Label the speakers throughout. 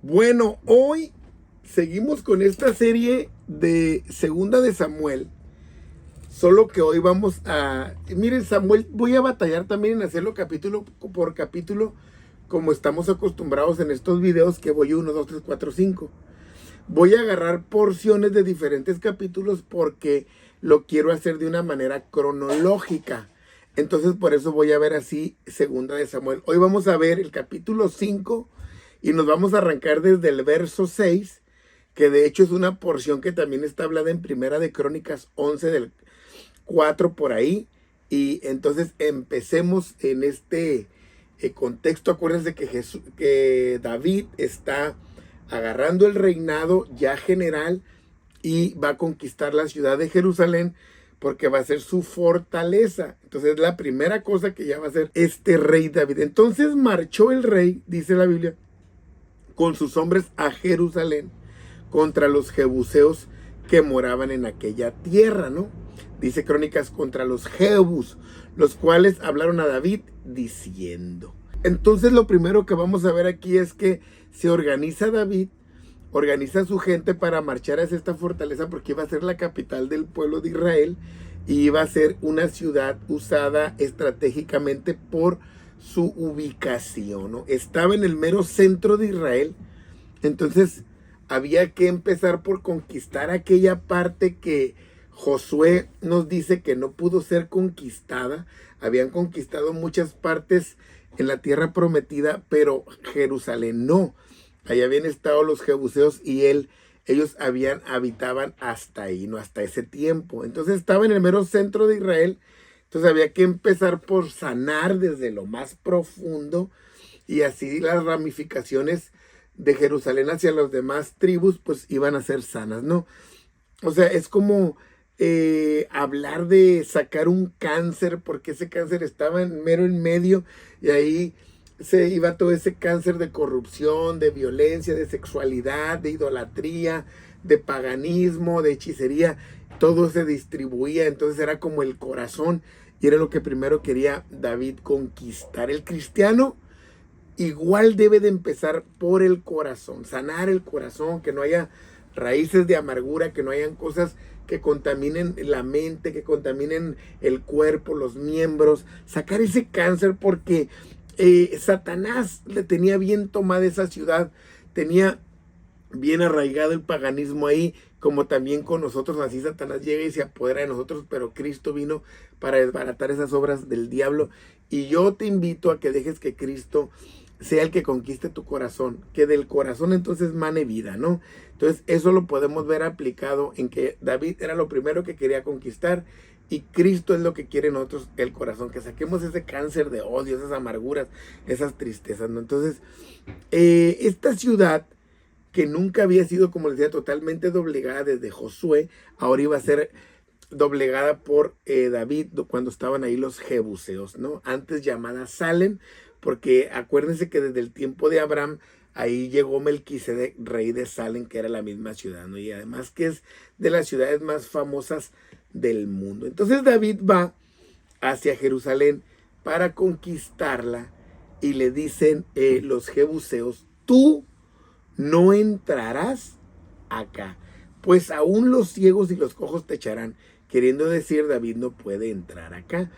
Speaker 1: Bueno, hoy seguimos con esta serie de Segunda de Samuel. Solo que hoy vamos a... Miren, Samuel, voy a batallar también en hacerlo capítulo por capítulo, como estamos acostumbrados en estos videos que voy 1, 2, 3, 4, 5. Voy a agarrar porciones de diferentes capítulos porque lo quiero hacer de una manera cronológica. Entonces por eso voy a ver así Segunda de Samuel. Hoy vamos a ver el capítulo 5 y nos vamos a arrancar desde el verso 6, que de hecho es una porción que también está hablada en Primera de Crónicas 11 del 4 por ahí. Y entonces empecemos en este contexto. Acuérdense que David está agarrando el reinado ya general y va a conquistar la ciudad de Jerusalén porque va a ser su fortaleza. Entonces la primera cosa que ya va a hacer este rey David. Entonces marchó el rey, dice la Biblia, con sus hombres a Jerusalén contra los jebuseos que moraban en aquella tierra, ¿no? Dice Crónicas contra los jebus, los cuales hablaron a David diciendo. Entonces lo primero que vamos a ver aquí es que se organiza David, organiza a su gente para marchar hacia esta fortaleza porque iba a ser la capital del pueblo de Israel y iba a ser una ciudad usada estratégicamente por su ubicación, ¿no? Estaba en el mero centro de Israel, entonces había que empezar por conquistar aquella parte que Josué nos dice que no pudo ser conquistada. Habían conquistado muchas partes en la tierra prometida, pero Jerusalén no. Ahí habían estado los jebuseos y ellos habitaban hasta ahí, no hasta ese tiempo. Entonces estaba en el mero centro de Israel. Entonces había que empezar por sanar desde lo más profundo y así las ramificaciones de Jerusalén hacia las demás tribus pues iban a ser sanas, ¿no? O sea, es como hablar de sacar un cáncer, porque ese cáncer estaba mero en medio y ahí se iba todo ese cáncer de corrupción, de violencia, de sexualidad, de idolatría, de paganismo, de hechicería, todo se distribuía, entonces era como el corazón y era lo que primero quería David conquistar. El cristiano igual debe de empezar por el corazón, sanar el corazón, que no haya raíces de amargura, que no hayan cosas que contaminen la mente, que contaminen el cuerpo, los miembros, sacar ese cáncer porque Satanás le tenía bien tomada esa ciudad, tenía bien arraigado el paganismo ahí, como también con nosotros, así Satanás llega y se apodera de nosotros, pero Cristo vino para desbaratar esas obras del diablo. Y yo te invito a que dejes que Cristo sea el que conquiste tu corazón, que del corazón entonces mane vida, ¿no? Entonces eso lo podemos ver aplicado en que David era lo primero que quería conquistar y Cristo es lo que quiere en nosotros, el corazón, que saquemos ese cáncer de odio, esas amarguras, esas tristezas, ¿no? Entonces, esta ciudad que nunca había sido, como les decía, totalmente doblegada desde Josué, ahora iba a ser doblegada por David cuando estaban ahí los jebuseos, ¿no? Antes llamada Salem, porque acuérdense que desde el tiempo de Abraham ahí llegó Melquisedec, rey de Salem, que era la misma ciudad, ¿no? Y además que es de las ciudades más famosas del mundo. Entonces David va hacia Jerusalén para conquistarla y le dicen los jebuseos, tú no entrarás acá, pues aún los ciegos y los cojos te echarán. Queriendo decir, David no puede entrar acá,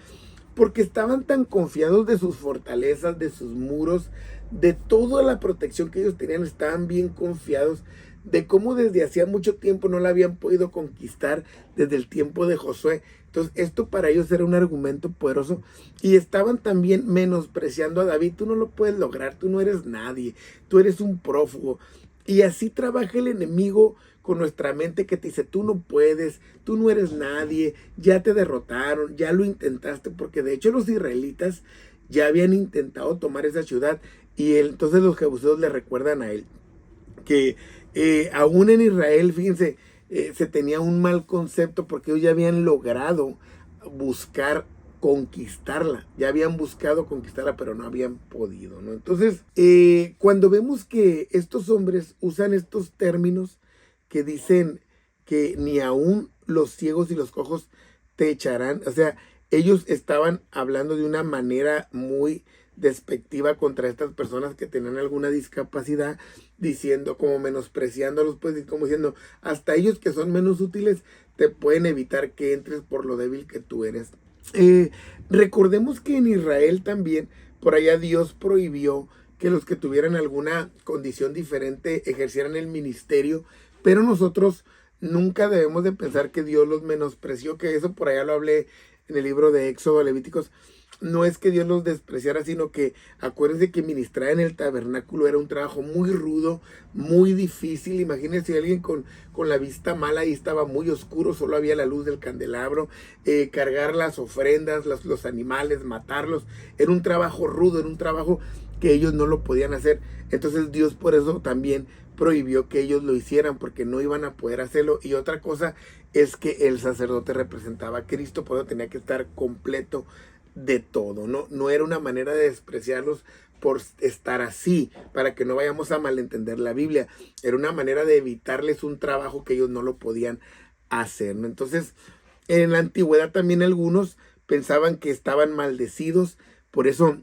Speaker 1: porque estaban tan confiados de sus fortalezas, de sus muros, de toda la protección que ellos tenían, estaban bien confiados de cómo desde hacía mucho tiempo no la habían podido conquistar desde el tiempo de Josué. Entonces esto para ellos era un argumento poderoso y estaban también menospreciando a David. Tú no lo puedes lograr, tú no eres nadie, tú eres un prófugo. Y así trabaja el enemigo con nuestra mente, que te dice, tú no puedes, tú no eres nadie, ya te derrotaron, ya lo intentaste, porque de hecho los israelitas ya habían intentado tomar esa ciudad y entonces los jebuseos le recuerdan a él que aún en Israel, fíjense, se tenía un mal concepto porque ellos ya habían logrado buscar conquistarla, ya habían buscado conquistarla, pero no habían podido, ¿no? Entonces, cuando vemos que estos hombres usan estos términos que dicen que ni aún los ciegos y los cojos te echarán, o sea, ellos estaban hablando de una manera muy despectiva contra estas personas que tenían alguna discapacidad, diciendo, como menospreciándolos, pues, y como diciendo, hasta ellos que son menos útiles te pueden evitar que entres por lo débil que tú eres. Recordemos que en Israel también, por allá Dios prohibió que los que tuvieran alguna condición diferente ejercieran el ministerio, pero nosotros nunca debemos de pensar que Dios los menospreció, que eso por allá lo hablé en el libro de Éxodo, Levíticos. No es que Dios los despreciara, sino que acuérdense que ministrar en el tabernáculo era un trabajo muy rudo, muy difícil. Imagínense alguien con la vista mala y estaba muy oscuro, solo había la luz del candelabro, cargar las ofrendas, los animales, matarlos. Era un trabajo rudo, era un trabajo que ellos no lo podían hacer. Entonces Dios por eso también prohibió que ellos lo hicieran, porque no iban a poder hacerlo. Y otra cosa es que el sacerdote representaba a Cristo, por eso tenía que estar completo de todo, no era una manera de despreciarlos por estar así, para que no vayamos a malentender la Biblia. Era una manera de evitarles un trabajo que ellos no lo podían hacer, ¿no? Entonces, en la antigüedad también algunos pensaban que estaban maldecidos, por eso,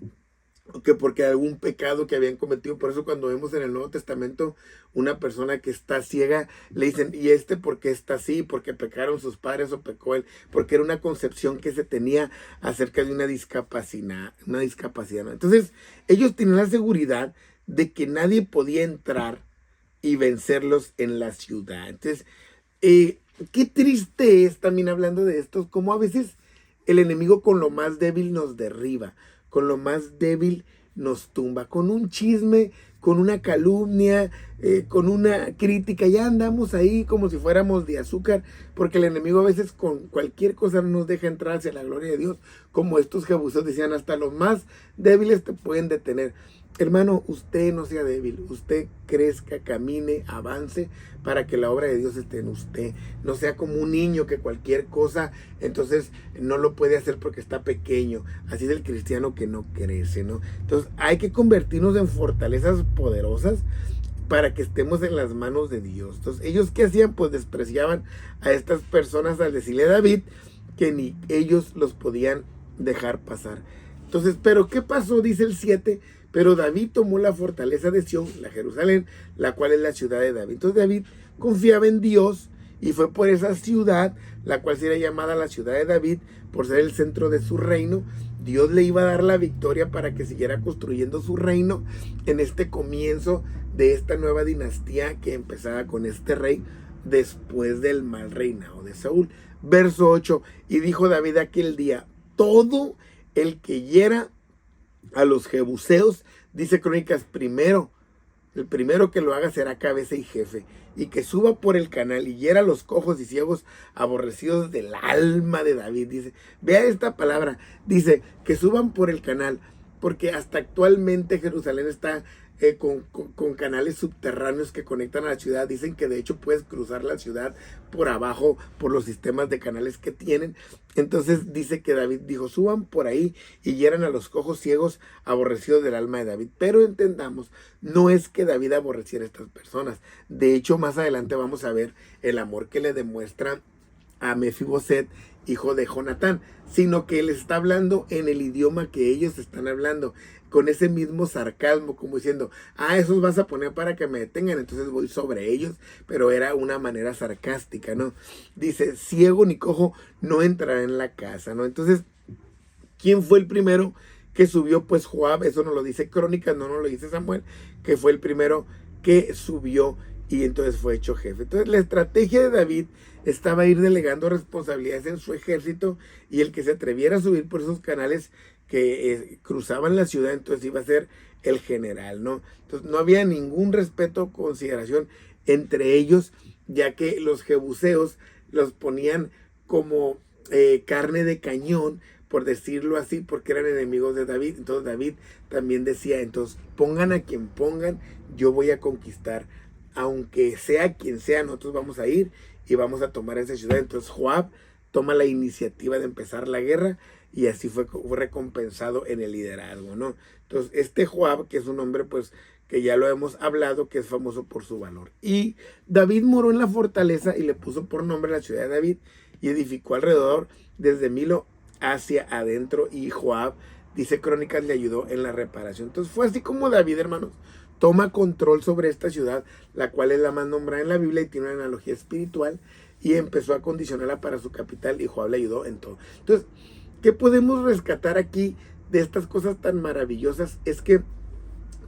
Speaker 1: que porque algún pecado que habían cometido. Por eso cuando vemos en el Nuevo Testamento una persona que está ciega, le dicen, ¿y por qué está así? ¿Porque pecaron sus padres o pecó él? Porque era una concepción que se tenía acerca de una discapacidad, ¿no? Entonces ellos tenían la seguridad de que nadie podía entrar y vencerlos en la ciudad. Entonces, qué triste es también, hablando de esto, como a veces el enemigo con lo más débil nos derriba, con lo más débil nos tumba, con un chisme, con una calumnia, con una crítica. Ya andamos ahí como si fuéramos de azúcar, porque el enemigo a veces con cualquier cosa no nos deja entrar hacia la gloria de Dios, como estos jebuseos decían, hasta los más débiles te pueden detener. Hermano, usted no sea débil, usted crezca, camine, avance para que la obra de Dios esté en usted. No sea como un niño que cualquier cosa entonces no lo puede hacer porque está pequeño. Así es el cristiano que no crece, ¿no? Entonces hay que convertirnos en fortalezas poderosas para que estemos en las manos de Dios. Entonces, ¿ellos qué hacían? Pues despreciaban a estas personas al decirle a David que ni ellos los podían dejar pasar. Entonces, ¿pero qué pasó? Dice el 7, pero David tomó la fortaleza de Sión, la Jerusalén, la cual es la ciudad de David. Entonces David confiaba en Dios y fue por esa ciudad, la cual sería llamada la ciudad de David, por ser el centro de su reino. Dios le iba a dar la victoria para que siguiera construyendo su reino en este comienzo de esta nueva dinastía que empezaba con este rey después del mal reinado de Saúl. Verso 8, y dijo David aquel día, todo el que hiera a los jebuseos, dice Crónicas, el primero que lo haga será cabeza y jefe, y que suba por el canal y hiera a los cojos y ciegos aborrecidos del alma de David. Dice, vea esta palabra, dice que suban por el canal, porque hasta actualmente Jerusalén está con canales subterráneos que conectan a la ciudad. Dicen que de hecho puedes cruzar la ciudad por abajo por los sistemas de canales que tienen. Entonces dice que David dijo, suban por ahí y hieran a los cojos ciegos aborrecidos del alma de David. Pero entendamos, no es que David aborreciera a estas personas. De hecho, más adelante vamos a ver el amor que le demuestra a Mefiboset, hijo de Jonatán, sino que él está hablando en el idioma que ellos están hablando, con ese mismo sarcasmo, como diciendo, esos vas a poner para que me detengan, entonces voy sobre ellos, pero era una manera sarcástica, ¿no? Dice, ciego ni cojo no entrará en la casa, ¿no? Entonces, ¿quién fue el primero que subió? Pues Joab, eso nos lo dice Crónicas, no nos lo dice Samuel, que fue el primero que subió y entonces fue hecho jefe. Entonces la estrategia de David estaba ir delegando responsabilidades en su ejército, y el que se atreviera a subir por esos canales que cruzaban la ciudad, entonces iba a ser el general, ¿no? Entonces no había ningún respeto o consideración entre ellos, ya que los jebuseos los ponían como carne de cañón, por decirlo así, porque eran enemigos de David. Entonces David también decía, entonces pongan a quien pongan, yo voy a conquistar, aunque sea quien sea, nosotros vamos a ir y vamos a tomar esa ciudad. Entonces Joab toma la iniciativa de empezar la guerra, y así fue recompensado en el liderazgo, ¿no? Entonces este Joab, que es un hombre pues que ya lo hemos hablado, que es famoso por su valor. Y David moró en la fortaleza y le puso por nombre la ciudad de David, y edificó alrededor desde Milo hacia adentro, y Joab dice Crónicas, le ayudó en la reparación. Entonces fue así como David, hermanos, toma control sobre esta ciudad, la cual es la más nombrada en la Biblia y tiene una analogía espiritual, y empezó a condicionarla para su capital, y Joab le ayudó en todo. Entonces, ¿qué podemos rescatar aquí de estas cosas tan maravillosas? Es que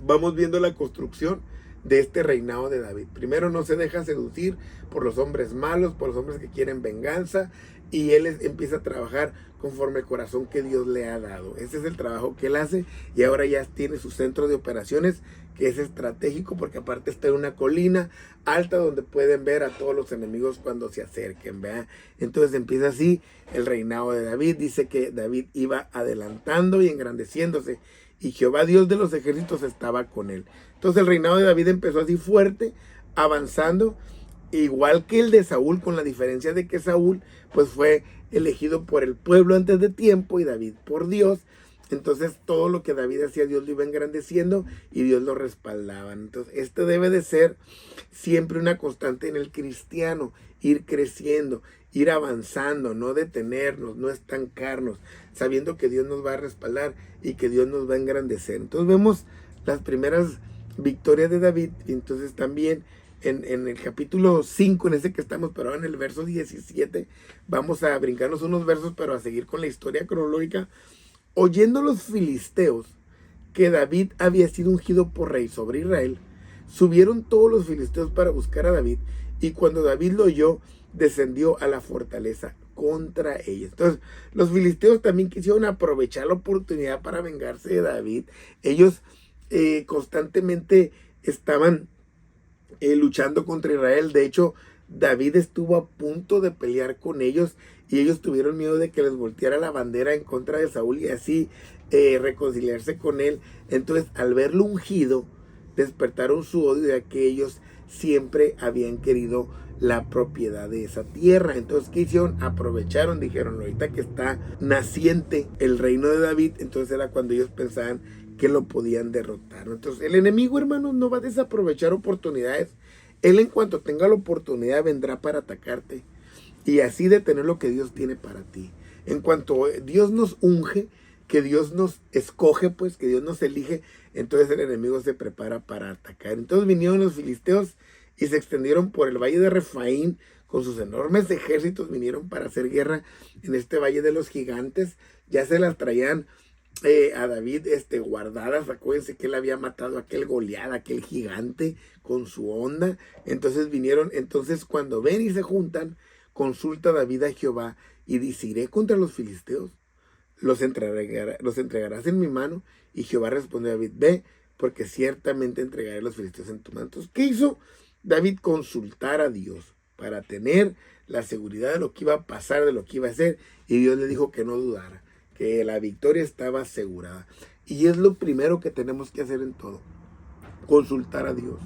Speaker 1: vamos viendo la construcción de este reinado de David. Primero, no se deja seducir por los hombres malos, por los hombres que quieren venganza, y él empieza a trabajar conforme el corazón que Dios le ha dado. Ese es el trabajo que él hace, y ahora ya tiene su centro de operaciones, que es estratégico, porque aparte está en una colina alta donde pueden ver a todos los enemigos cuando se acerquen, ¿verdad? Entonces empieza así el reinado de David. Dice que David iba adelantando y engrandeciéndose, y Jehová Dios de los ejércitos estaba con él. Entonces el reinado de David empezó así fuerte, avanzando, igual que el de Saúl, con la diferencia de que Saúl pues fue elegido por el pueblo antes de tiempo y David por Dios. Entonces todo lo que David hacía, Dios lo iba engrandeciendo y Dios lo respaldaba. Entonces este debe de ser siempre una constante en el cristiano: ir creciendo, ir avanzando, no detenernos, no estancarnos, sabiendo que Dios nos va a respaldar y que Dios nos va a engrandecer. Entonces vemos las primeras victorias de David. Y entonces también en el capítulo 5, en ese que estamos, pero ahora en el verso 17, vamos a brincarnos unos versos, pero a seguir con la historia cronológica. Oyendo los filisteos que David había sido ungido por rey sobre Israel, subieron todos los filisteos para buscar a David, y cuando David lo oyó, descendió a la fortaleza contra ellos. Entonces, los filisteos también quisieron aprovechar la oportunidad para vengarse de David. Ellos constantemente estaban luchando contra Israel. De hecho, David estuvo a punto de pelear con ellos, y ellos tuvieron miedo de que les volteara la bandera en contra de Saúl y así reconciliarse con él. Entonces, al verlo ungido, despertaron su odio, ya que ellos siempre habían querido la propiedad de esa tierra. Entonces, ¿qué hicieron? Aprovecharon, dijeron: ahorita que está naciente el reino de David, entonces era cuando ellos pensaban que lo podían derrotar. Entonces, el enemigo, hermanos, no va a desaprovechar oportunidades. Él, en cuanto tenga la oportunidad, vendrá para atacarte y así detener lo que Dios tiene para ti. En cuanto Dios nos unge, que Dios nos escoge, pues que Dios nos elige, entonces el enemigo se prepara para atacar. Entonces vinieron los filisteos y se extendieron por el valle de Refaín con sus enormes ejércitos. Vinieron para hacer guerra en este valle de los gigantes. Ya se las traían a David guardadas. Acuérdense que él había matado a aquel Goliat, aquel gigante, con su onda. Entonces vinieron. Entonces, cuando ven y se juntan, consulta David a Jehová y dice: iré contra los filisteos, los entregarás en mi mano. Y Jehová respondió a David: ve, porque ciertamente entregaré a los filisteos en tu mano. Entonces, ¿qué hizo David? Consultar a Dios para tener la seguridad de lo que iba a pasar, de lo que iba a hacer. Y Dios le dijo que no dudara, que la victoria estaba asegurada. Y es lo primero que tenemos que hacer en todo: consultar a Dios.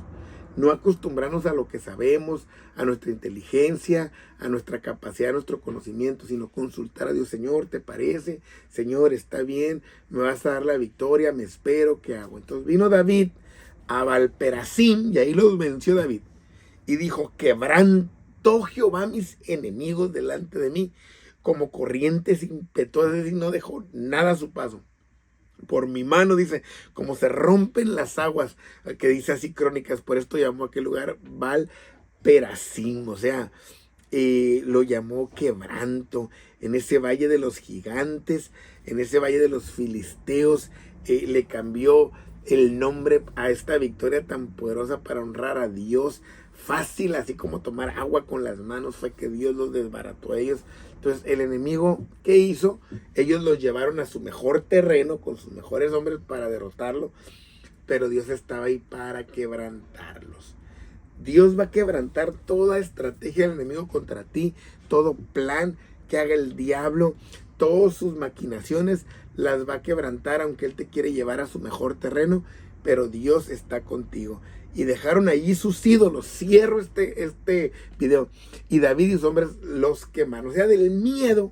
Speaker 1: No acostumbrarnos a lo que sabemos, a nuestra inteligencia, a nuestra capacidad, a nuestro conocimiento, sino consultar a Dios. Señor, ¿te parece? Señor, ¿está bien? ¿Me vas a dar la victoria? ¿Me espero? ¿Qué hago? Entonces vino David a Valperasim, y ahí los venció David, y dijo: quebrantó Jehová mis enemigos delante de mí, como corrientes impetuosas, y no dejó nada a su paso. Por mi mano, dice, como se rompen las aguas, que dice así Crónicas. Por esto llamó a aquel lugar Valperasim, o sea, lo llamó quebranto. En ese valle de los gigantes, en ese valle de los filisteos, le cambió el nombre a esta victoria tan poderosa para honrar a Dios. Fácil, así como tomar agua con las manos, fue que Dios los desbarató a ellos. Entonces el enemigo, ¿qué hizo? Ellos los llevaron a su mejor terreno con sus mejores hombres para derrotarlo, pero Dios estaba ahí para quebrantarlos. Dios va a quebrantar toda estrategia del enemigo contra ti, todo plan que haga el diablo, todas sus maquinaciones las va a quebrantar, aunque él te quiere llevar a su mejor terreno, pero Dios está contigo. Y dejaron allí sus ídolos. Cierro este video. Y David y sus hombres los quemaron. O sea, del miedo,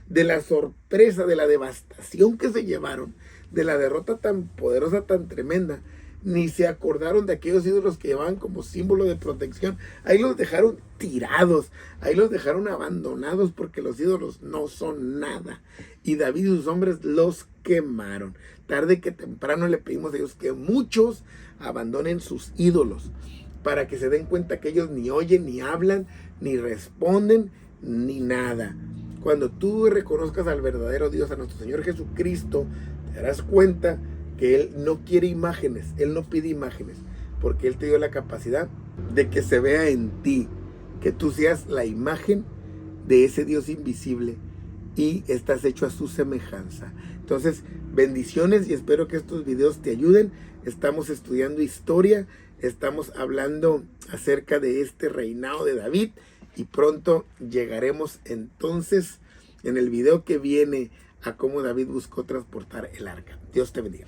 Speaker 1: de la sorpresa, de la devastación que se llevaron, de la derrota tan poderosa, tan tremenda, ni se acordaron de aquellos ídolos que llevaban como símbolo de protección. Ahí los dejaron tirados, ahí los dejaron abandonados porque los ídolos no son nada. Y David y sus hombres los quemaron. Tarde que temprano le pedimos a Dios que muchos abandonen sus ídolos, para que se den cuenta que ellos ni oyen, ni hablan, ni responden, ni nada. Cuando tú reconozcas al verdadero Dios, a nuestro Señor Jesucristo, te darás cuenta que Él no quiere imágenes, Él no pide imágenes, porque Él te dio la capacidad de que se vea en ti, que tú seas la imagen de ese Dios invisible y estás hecho a su semejanza. Entonces, bendiciones y espero que estos videos te ayuden. Estamos estudiando historia, estamos hablando acerca de este reinado de David y pronto llegaremos entonces en el video que viene a cómo David buscó transportar el arca. Dios te bendiga.